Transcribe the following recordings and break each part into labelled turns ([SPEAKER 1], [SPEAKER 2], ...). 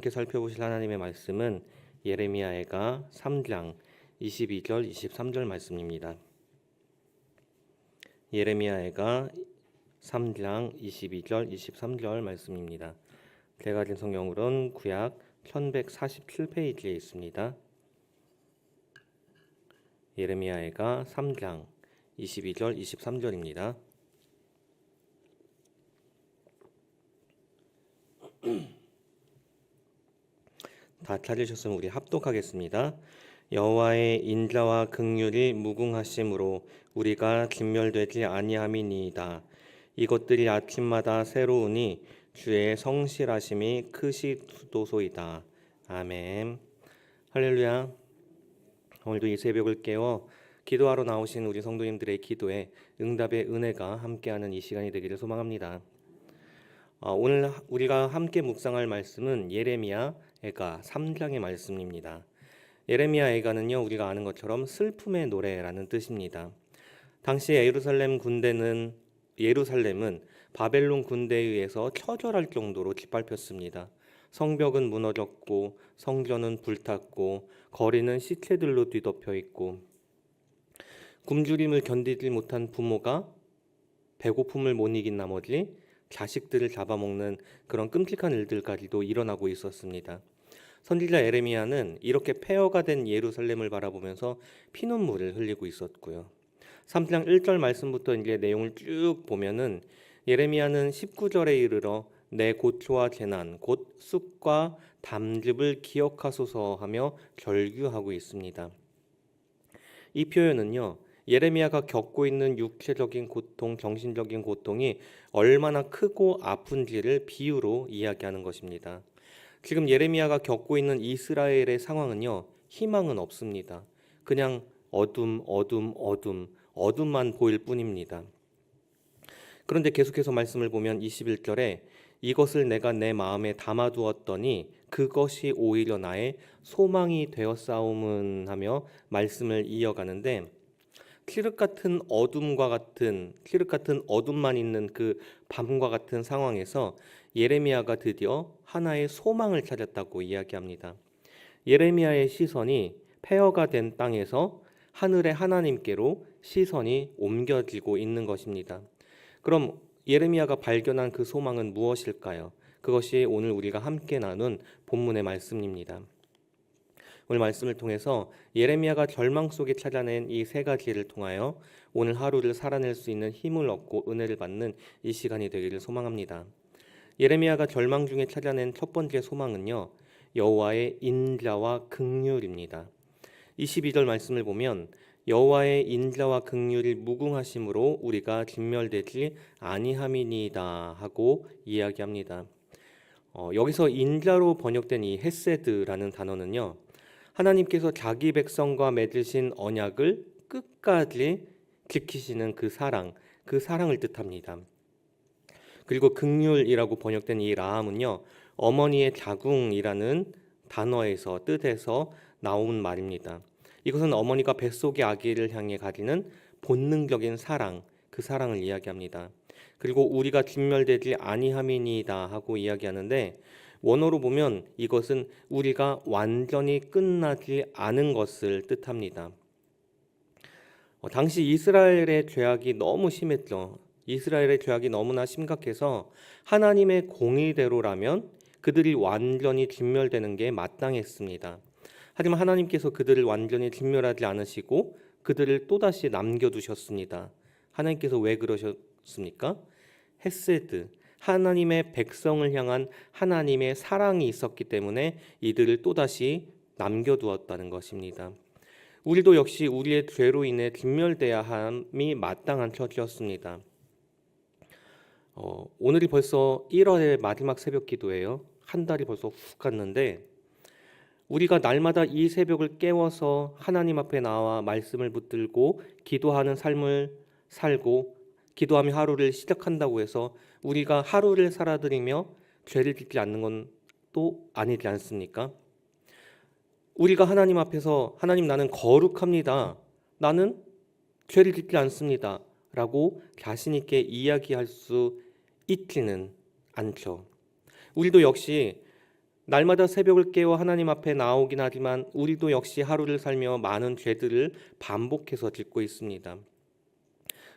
[SPEAKER 1] 함께 살펴보실 하나님의 말씀은 예레미야애가 3장 22절 23절 말씀입니다. 예레미야애가 3장 22절 23절 말씀입니다. 제가 가진 성경으로는 구약 1147페이지에 있습니다. 예레미야애가 3장 22절 23절입니다. 다 찾으셨으면 우리 합독하겠습니다. 여호와의 인자와 긍휼이 무궁하심으로 우리가 진멸되지 아니함이니이다. 이것들이 아침마다 새로우니 주의 성실하심이 크시도소이다. 아멘. 할렐루야. 오늘도 이 새벽을 깨워 기도하러 나오신 우리 성도님들의 기도에 응답의 은혜가 함께하는 이 시간이 되기를 소망합니다. 오늘 우리가 함께 묵상할 말씀은 예레미야애가 3장의 말씀입니다. 예레미야애가는요, 우리가 아는 것처럼 슬픔의 노래라는 뜻입니다. 당시 예루살렘은 바벨론 군대에 의해서 처절할 정도로 짓밟혔습니다. 성벽은 무너졌고 성전은 불탔고 거리는 시체들로 뒤덮여 있고 굶주림을 견디지 못한 부모가 배고픔을 못 이긴 나머지 자식들을 잡아먹는 그런 끔찍한 일들까지도 일어나고 있었습니다. 선지자 예레미야는 이렇게 폐허가 된 예루살렘을 바라보면서 피눈물을 흘리고 있었고요. 3장 1절 말씀부터 이제 내용을 쭉 보면은 예레미야는 19절에 이르러 내 고초와 재난 곧 쑥과 담즙을 기억하소서 하며 절규하고 있습니다. 이 표현은요, 예레미야가 겪고 있는 육체적인 고통, 정신적인 고통이 얼마나 크고 아픈지를 비유로 이야기하는 것입니다. 지금 예레미야가 겪고 있는 이스라엘의 상황은요, 희망은 없습니다. 그냥 어둠만 보일 뿐입니다. 그런데 계속해서 말씀을 보면 21절에 이것을 내가 내 마음에 담아두었더니 그것이 오히려 나의 소망이 되었사오문 하며 말씀을 이어가는데 칠흑 같은 어둠만 있는 그 밤과 같은 상황에서 예레미야가 드디어 하나의 소망을 찾았다고 이야기합니다. 예레미야의 시선이 폐허가 된 땅에서 하늘의 하나님께로 시선이 옮겨지고 있는 것입니다. 그럼 예레미야가 발견한 그 소망은 무엇일까요? 그것이 오늘 우리가 함께 나눈 본문의 말씀입니다. 오늘 말씀을 통해서 예레미야가 절망 속에 찾아낸 이 세 가지를 통하여 오늘 하루를 살아낼 수 있는 힘을 얻고 은혜를 받는 이 시간이 되기를 소망합니다. 예레미야가 절망 중에 찾아낸 첫 번째 소망은요, 여호와의 인자와 긍휼입니다. 22절 말씀을 보면 여호와의 인자와 긍휼이 무궁하심으로 우리가 진멸되지 아니함이니이다 하고 이야기합니다. 여기서 인자로 번역된 이 헤세드라는 단어는요, 하나님께서 자기 백성과 맺으신 언약을 끝까지 지키시는 그 사랑을 뜻합니다. 그리고 긍휼이라고 번역된 이 라함은요, 어머니의 자궁이라는 뜻에서 나온 말입니다. 이것은 어머니가 뱃속의 아기를 향해 가지는 본능적인 사랑, 그 사랑을 이야기합니다. 그리고 우리가 진멸되지 아니함이니이다 하고 이야기하는데 원어로 보면 이것은 우리가 완전히 끝나지 않은 것을 뜻합니다. 당시 이스라엘의 죄악이 너무 심했죠. 이스라엘의 죄악이 너무나 심각해서 하나님의 공의대로라면 그들이 완전히 진멸되는 게 마땅했습니다. 하지만 하나님께서 그들을 완전히 진멸하지 않으시고 그들을 또다시 남겨두셨습니다. 하나님께서 왜 그러셨습니까? 헤세드, 하나님의 백성을 향한 하나님의 사랑이 있었기 때문에 이들을 또다시 남겨두었다는 것입니다. 우리도 역시 우리의 죄로 인해 진멸돼야 함이 마땅한 처지였습니다. 오늘이 벌써 1월의 마지막 새벽 기도예요. 한 달이 벌써 훅 갔는데 우리가 날마다 이 새벽을 깨워서 하나님 앞에 나와 말씀을 붙들고 기도하는 삶을 살고 기도하며 하루를 시작한다고 해서 우리가 하루를 살아들이며 죄를 짓지 않는 건 또 아니지 않습니까? 우리가 하나님 앞에서 하나님 나는 거룩합니다. 나는 죄를 짓지 않습니다. 라고 자신 있게 이야기할 수 있지는 않죠. 우리도 역시 날마다 새벽을 깨워 하나님 앞에 나오긴 하지만 우리도 역시 하루를 살며 많은 죄들을 반복해서 짓고 있습니다.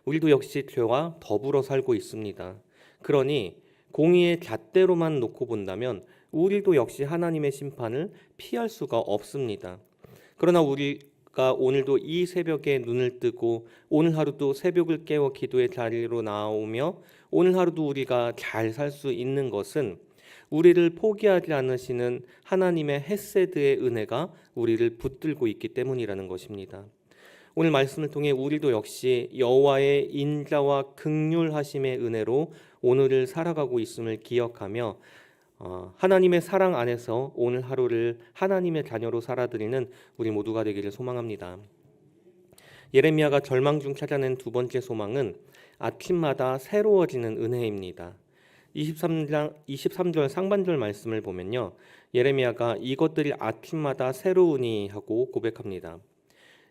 [SPEAKER 1] 우리도 역시 죄와 더불어 살고 있습니다. 그러니 공의의 잣대로만 놓고 본다면 우리도 역시 하나님의 심판을 피할 수가 없습니다. 그러나 우리가 오늘도 이 새벽에 눈을 뜨고 오늘 하루도 새벽을 깨워 기도의 자리로 나오며 오늘 하루도 우리가 잘 살 수 있는 것은 우리를 포기하지 않으시는 하나님의 헤세드의 은혜가 우리를 붙들고 있기 때문이라는 것입니다. 오늘 말씀을 통해 우리도 역시 여호와의 인자와 긍휼하심의 은혜로 오늘을 살아가고 있음을 기억하며 하나님의 사랑 안에서 오늘 하루를 하나님의 자녀로 살아드리는 우리 모두가 되기를 소망합니다. 예레미야가 절망 중 찾아낸 두 번째 소망은 아침마다 새로워지는 은혜입니다. 23절 상반절 말씀을 보면요, 예레미야가 이것들이 아침마다 새로우니 하고 고백합니다.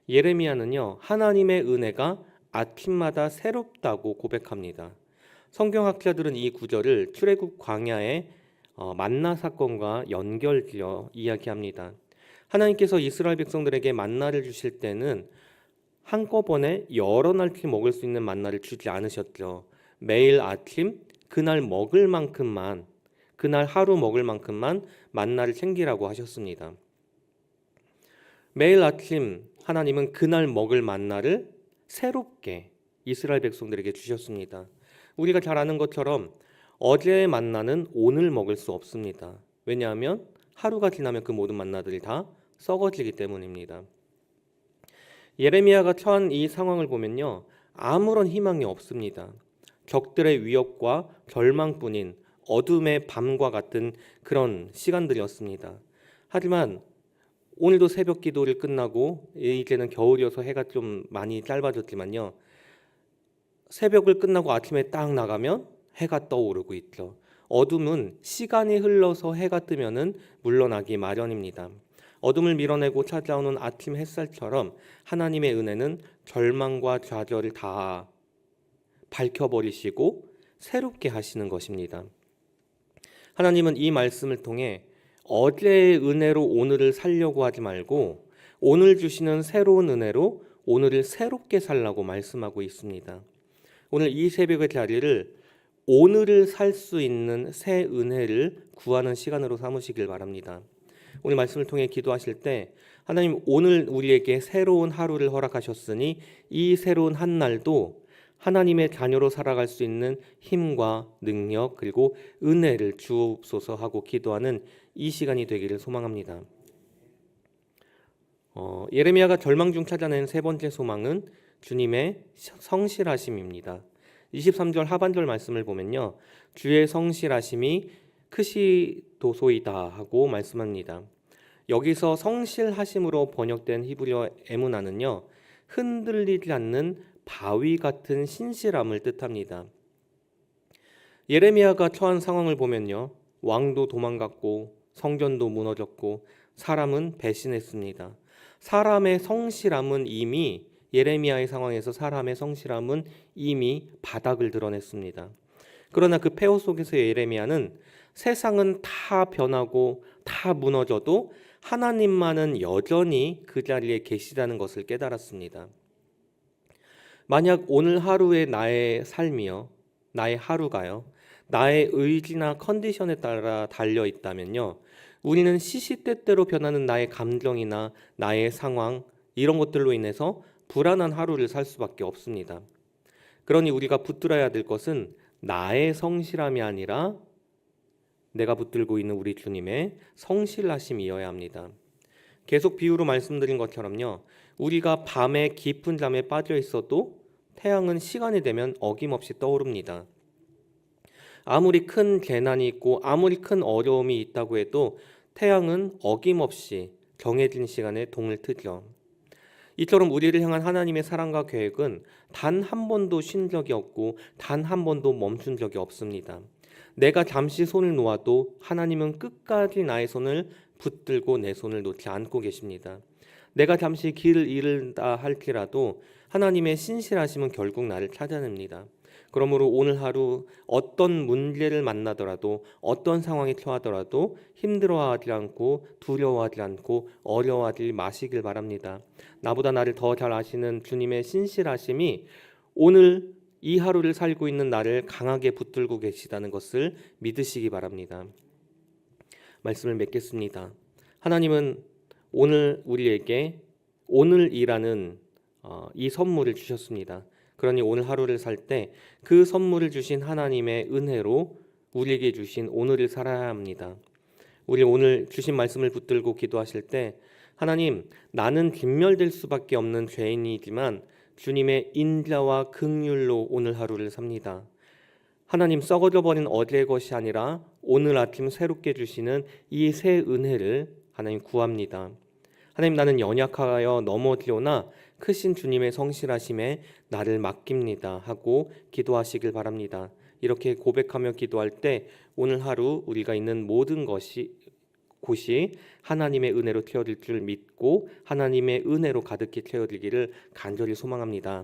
[SPEAKER 1] 예레미야는요, 하나님의 은혜가 아침마다 새롭다고 고백합니다. 성경학자들은 이 구절을 출애굽 광야의 만나 사건과 연결지어 이야기합니다. 하나님께서 이스라엘 백성들에게 만나를 주실 때는 한꺼번에 여러 날치 먹을 수 있는 만나를 주지 않으셨죠. 매일 아침 그날 먹을 만큼만, 그날 하루 먹을 만큼만 만나를 챙기라고 하셨습니다. 매일 아침 하나님은 그날 먹을 만나를 새롭게 이스라엘 백성들에게 주셨습니다. 우리가 잘 아는 것처럼 어제의 만나는 오늘 먹을 수 없습니다. 왜냐하면 하루가 지나면 그 모든 만나들이 다 썩어지기 때문입니다. 예레미야가 처한 이 상황을 보면요, 아무런 희망이 없습니다. 적들의 위협과 절망뿐인 어둠의 밤과 같은 그런 시간들이었습니다. 하지만 오늘도 새벽 기도를 끝나고 이제는 겨울이어서 해가 좀 많이 짧아졌지만요, 새벽을 끝나고 아침에 딱 나가면 해가 떠오르고 있죠. 어둠은 시간이 흘러서 해가 뜨면은 물러나기 마련입니다. 어둠을 밀어내고 찾아오는 아침 햇살처럼 하나님의 은혜는 절망과 좌절을 다 밝혀버리시고 새롭게 하시는 것입니다. 하나님은 이 말씀을 통해 어제의 은혜로 오늘을 살려고 하지 말고 오늘 주시는 새로운 은혜로 오늘을 새롭게 살라고 말씀하고 있습니다. 오늘 이 새벽의 자리를 오늘을 살 수 있는 새 은혜를 구하는 시간으로 삼으시길 바랍니다. 오늘 말씀을 통해 기도하실 때 하나님, 오늘 우리에게 새로운 하루를 허락하셨으니 이 새로운 한 날도 하나님의 자녀로 살아갈 수 있는 힘과 능력 그리고 은혜를 주옵소서 하고 기도하는 이 시간이 되기를 소망합니다. 예레미야가 절망 중 찾아낸 세 번째 소망은 주님의 성실하심입니다. 23절 하반절 말씀을 보면요, 주의 성실하심이 크시도소이다 하고 말씀합니다. 여기서 성실하심으로 번역된 히브리어 에무나는요, 흔들리지 않는 바위 같은 신실함을 뜻합니다. 예레미야가 처한 상황을 보면요, 왕도 도망갔고 성전도 무너졌고 사람은 배신했습니다. 사람의 성실함은 이미 예레미야의 상황에서 사람의 성실함은 이미 바닥을 드러냈습니다. 그러나 그 폐허 속에서 예레미야는 세상은 다 변하고 다 무너져도 하나님만은 여전히 그 자리에 계시다는 것을 깨달았습니다. 만약 오늘 하루의 나의 삶이요, 나의 하루가요, 나의 의지나 컨디션에 따라 달려 있다면요, 우리는 시시때때로 변하는 나의 감정이나 나의 상황, 이런 것들로 인해서 불안한 하루를 살 수밖에 없습니다. 그러니 우리가 붙들어야 될 것은 나의 성실함이 아니라 내가 붙들고 있는 우리 주님의 성실하심이어야 합니다. 계속 비유로 말씀드린 것처럼요, 우리가 밤에 깊은 잠에 빠져 있어도 태양은 시간이 되면 어김없이 떠오릅니다. 아무리 큰 재난이 있고 아무리 큰 어려움이 있다고 해도 태양은 어김없이 정해진 시간에 동을 트죠. 이처럼 우리를 향한 하나님의 사랑과 계획은 단 한 번도 쉰 적이 없고 단 한 번도 멈춘 적이 없습니다. 내가 잠시 손을 놓아도 하나님은 끝까지 나의 손을 붙들고 내 손을 놓지 않고 계십니다. 내가 잠시 길을 잃다 할지라도 하나님의 신실하심은 결국 나를 찾아냅니다. 그러므로 오늘 하루 어떤 문제를 만나더라도 어떤 상황에 처하더라도 힘들어하지 않고 두려워하지 않고 어려워하지 마시길 바랍니다. 나보다 나를 더 잘 아시는 주님의 신실하심이 오늘 이 하루를 살고 있는 나를 강하게 붙들고 계시다는 것을 믿으시기 바랍니다. 말씀을 맺겠습니다. 하나님은 오늘 우리에게 오늘이라는 이 선물을 주셨습니다. 그러니 오늘 하루를 살 때 그 선물을 주신 하나님의 은혜로 우리에게 주신 오늘을 살아야 합니다. 우리 오늘 주신 말씀을 붙들고 기도하실 때 하나님, 나는 진멸될 수밖에 없는 죄인이지만 주님의 인자와 긍휼로 오늘 하루를 삽니다. 하나님, 썩어져 버린 어제의 것이 아니라 오늘 아침 새롭게 주시는 이 새 은혜를 하나님 구합니다. 하나님, 나는 연약하여 넘어지오나 크신 주님의 성실하심에 나를 맡깁니다 하고 기도하시길 바랍니다. 이렇게 고백하며 기도할 때 오늘 하루 우리가 있는 모든 곳이 하나님의 은혜로 채워질 줄 믿고 하나님의 은혜로 가득히 채워지기를 간절히 소망합니다.